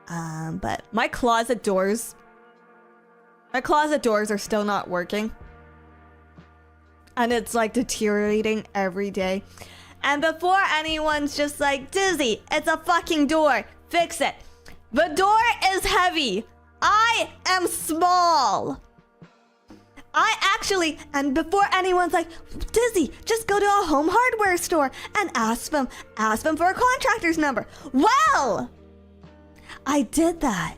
But my closet doors are still not working. And it's like deteriorating every day. And before anyone's just like, Dizzy, it's a fucking door, fix it. The door is heavy. I am small. And before anyone's like, Dizzy, just go to a home hardware store and ask them for a contractor's number. Well, I did that.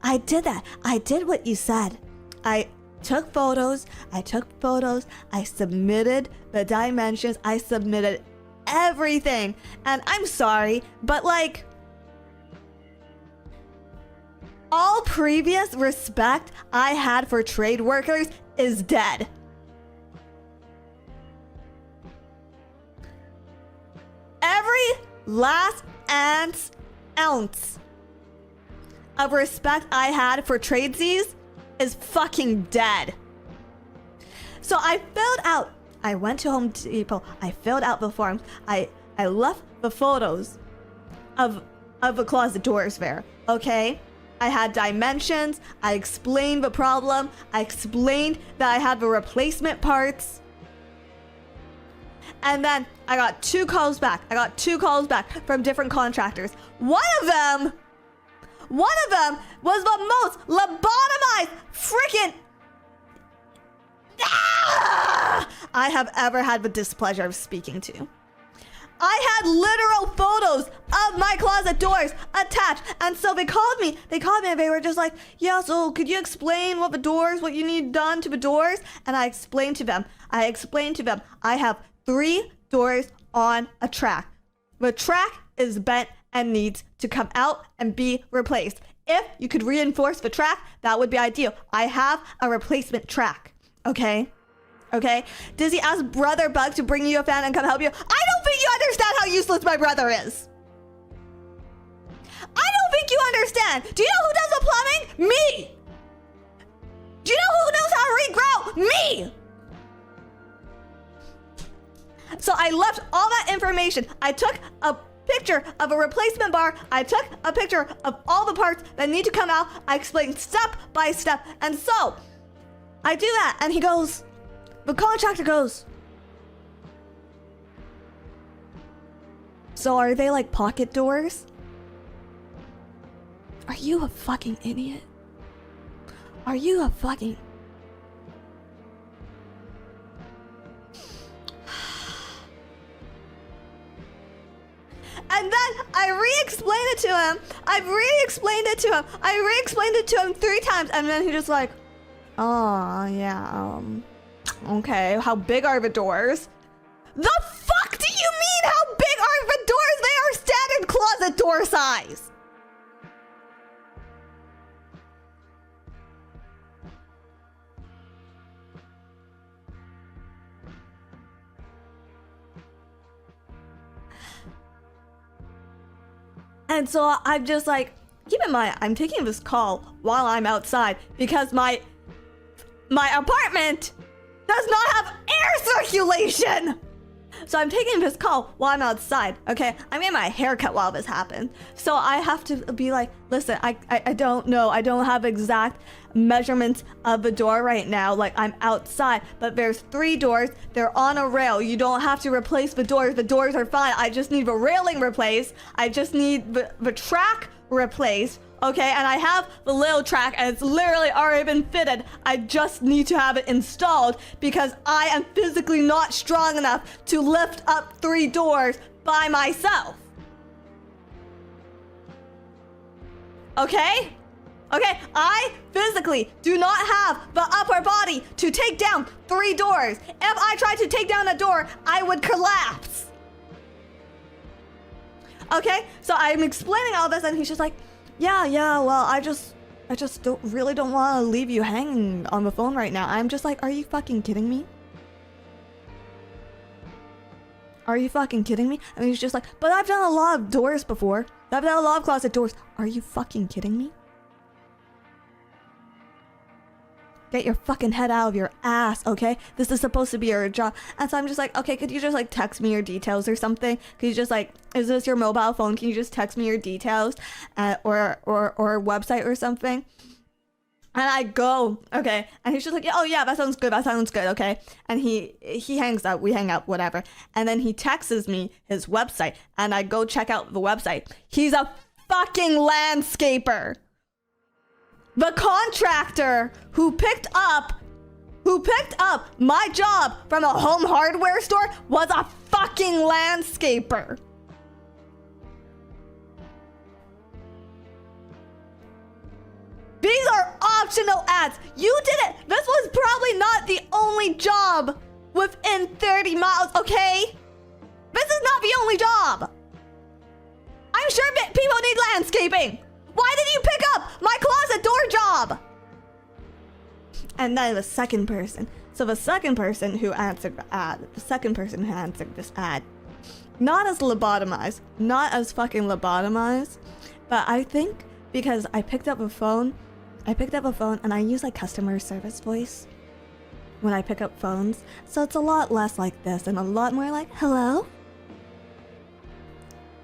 I did what you said. I took photos. I submitted the dimensions. I submitted everything. And I'm sorry, but like, all previous respect I had for trade workers is dead. Every last ounce of respect I had for tradesies is fucking dead. So I went to Home Depot, I filled out the forms, I left the photos of the closet doors there, okay? I had dimensions, I explained the problem, I explained that I had the replacement parts. And then I got two calls back from different contractors. One of them was the most lobotomized freaking I have ever had the displeasure of speaking to. I had literal photos of my closet doors attached. And so they called me and they were just like, yeah, so could you explain what you need done to the doors? And I explained to them, I have 3 doors on a track. The track is bent and needs to come out and be replaced. If you could reinforce the track, that would be ideal. I have a replacement track, okay? Dizzy asked Brother Bug to bring you a fan and come help you. I don't think you understand how useless my brother is. I don't think you understand. Do you know who does the plumbing? Me. Do you know who knows how to regrow? Me. So I left all that information. I took a picture of a replacement bar. I took a picture of all the parts that need to come out. I explained step by step. And so I do that. And the contractor goes, so are they like pocket doors? Are you a fucking idiot? Are you a fucking... And then I re-explained it to him. I re-explained it to him 3 times. And then he just like, oh, yeah, okay, how big are the doors? The fuck do you mean how big are the doors? They are standard closet door size. And so I'm just like, keep in mind, I'm taking this call while I'm outside because my apartment does not have air circulation. So I'm taking this call while I'm outside, okay? I made my hair cut while this happened. So I have to be like, listen, I don't know. I don't have exact measurements of the door right now. Like, I'm outside, but there's 3 doors. They're on a rail. You don't have to replace the doors. The doors are fine. I just need the railing replaced. I just need the track replaced. Okay, and I have the little track and it's literally already been fitted. I just need to have it installed because I am physically not strong enough to lift up 3 doors by myself. Okay? Okay, I physically do not have the upper body to take down 3 doors. If I tried to take down a door, I would collapse. Okay, so I'm explaining all this and he's just like, yeah, well, I just don't want to leave you hanging on the phone right now. I'm just like, are you fucking kidding me? Are you fucking kidding me? And he's just like, but I've done a lot of doors before. I've done a lot of closet doors. Are you fucking kidding me? Get your fucking head out of your ass, okay? This is supposed to be your job. And so I'm just like, okay, could you just like text me your details or something? Could you just like, is this your mobile phone? Can you just text me your details or website or something? And I go, okay. And he's just like, oh yeah, that sounds good. That sounds good, okay. And he hangs up. We hang up, whatever. And then he texts me his website. And I go check out the website. He's a fucking landscaper. The contractor who picked up my job from a home hardware store was a fucking landscaper. These are optional ads. You didn't. This was probably not the only job within 30 miles, okay? This is not the only job. I'm sure people need landscaping. Why did you pick up my closet door job? And then the second person. So the second person who answered the ad, this ad, not as lobotomized, not as fucking lobotomized, but I think because I picked up a phone and I use like customer service voice when I pick up phones. So it's a lot less like this and a lot more like, hello?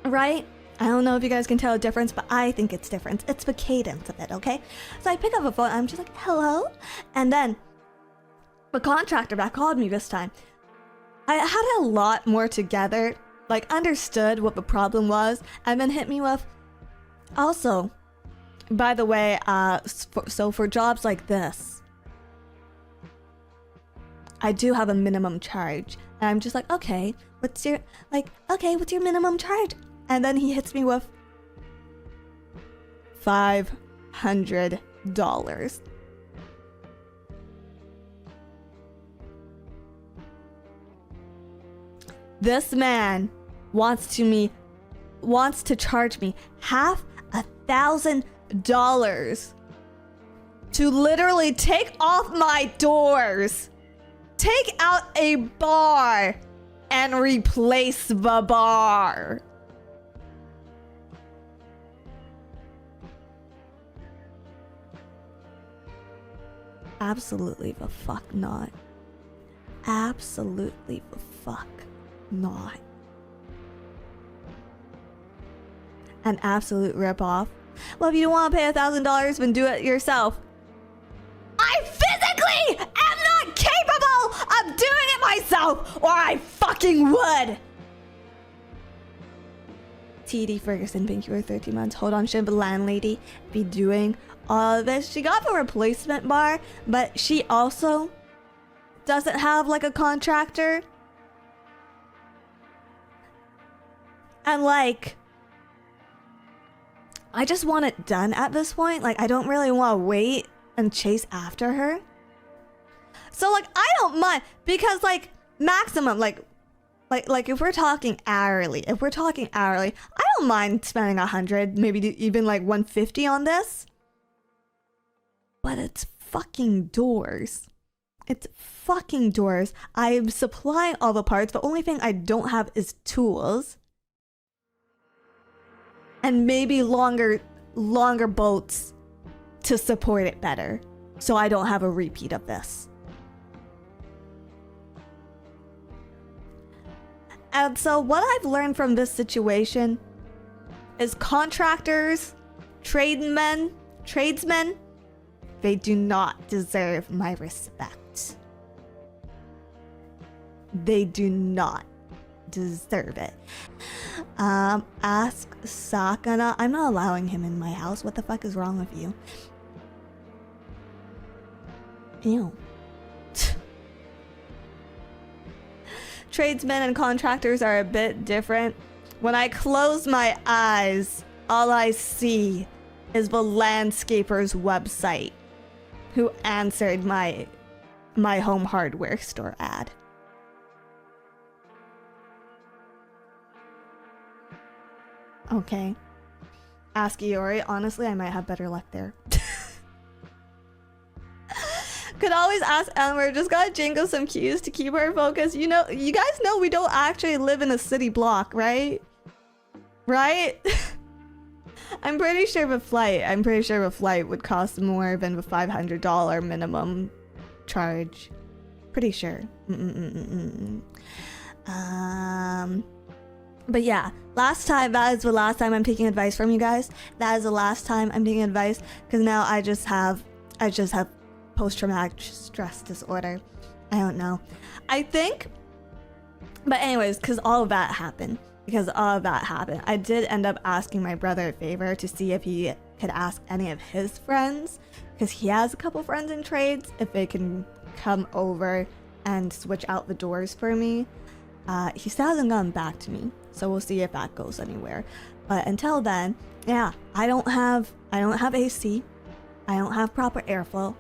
Right? I don't know if you guys can tell a difference, but I think it's different. It's the cadence of it, okay? So I pick up a phone and I'm just like, hello? And then the contractor that called me this time, I had a lot more together, like understood what the problem was, and then hit me with, also, by the way, so for jobs like this, I do have a minimum charge. And I'm just like, okay, what's your minimum charge? And then he hits me with $500. This man wants to charge me $1,000 to literally take off my doors, take out a bar, and replace the bar. Absolutely the fuck not. Absolutely the fuck not. An absolute ripoff. Well, if you don't want to pay $1,000, then do it yourself. I physically am not capable of doing it myself, or I fucking would. TD Ferguson, thank you for 13 months. Hold on, shouldn't the landlady be doing all of this? She got the replacement bar, but she also doesn't have like a contractor. And like, I just want it done at this point. Like, I don't really want to wait and chase after her. So like, I don't mind, because like maximum, like if we're talking hourly, I don't mind spending 100, maybe even like 150 on this. But it's fucking doors. It's fucking doors. I'm supplying all the parts. The only thing I don't have is tools. And maybe longer bolts to support it better. So I don't have a repeat of this. And so what I've learned from this situation is contractors, tradesmen, they do not deserve my respect. They do not deserve it. Ask Sakana. I'm not allowing him in my house. What the fuck is wrong with you? Ew. Tradesmen and contractors are a bit different. When I close my eyes, all I see is the landscaper's website who answered my home hardware store ad. Okay. Ask Iori. Honestly, I might have better luck there. Could always ask Elmer. Just gotta jingle some cues to keep her focused. You know, you guys know we don't actually live in a city block, right? Right? I'm pretty sure the flight would cost more than the $500 minimum charge. Pretty sure. But yeah, that is the last time I'm taking advice from you guys. That is the last time I'm taking advice, because now I just have post-traumatic stress disorder. I don't know. I think, but anyways, because all of that happened, I did end up asking my brother a favor to see if he could ask any of his friends, because he has a couple friends in trades, if they can come over and switch out the doors for me. He still hasn't gotten back to me, so we'll see if that goes anywhere. But until then, yeah, I don't have AC, I don't have proper airflow,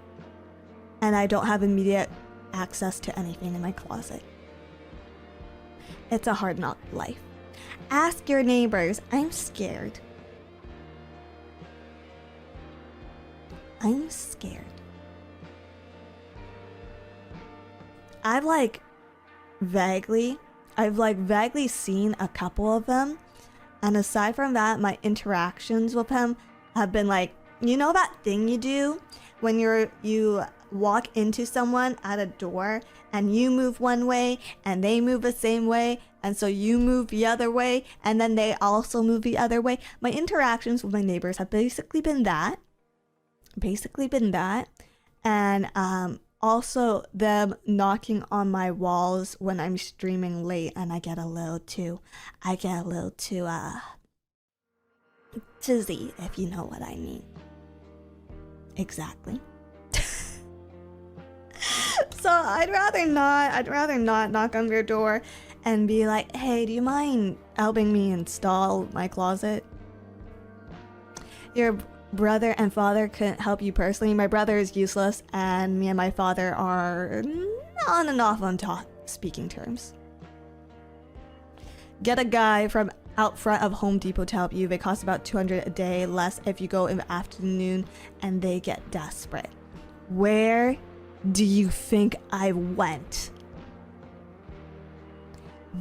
and I don't have immediate access to anything in my closet. It's a hard knock life. Ask your neighbors. I'm scared. I'm scared. I've vaguely seen a couple of them, and aside from that, my interactions with him have been like, you know that thing you do when you walk into someone at a door and you move one way and they move the same way, and so you move the other way and then they also move the other way. My interactions with my neighbors have basically been that, and also them knocking on my walls when I'm streaming late, and I get a little too dizzy, if you know what I mean. Exactly. So I'd rather not knock on their door and be like, hey, do you mind helping me install my closet? Your brother and father couldn't help you personally. My brother is useless, and me and my father are on and off on speaking terms. Get a guy from out front of Home Depot to help you. They cost about $200 a day, less if you go in the afternoon, and they get desperate. Where do you think I went?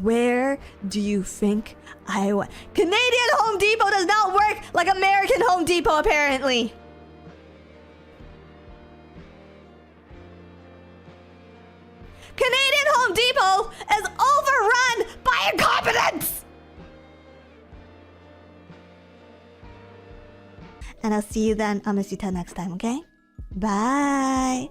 Where do you think I went? Canadian Home Depot does not work like American Home Depot, apparently. Canadian Home Depot is overrun by incompetence! And I'll see you then. I'm gonna see you till next time, okay? Bye.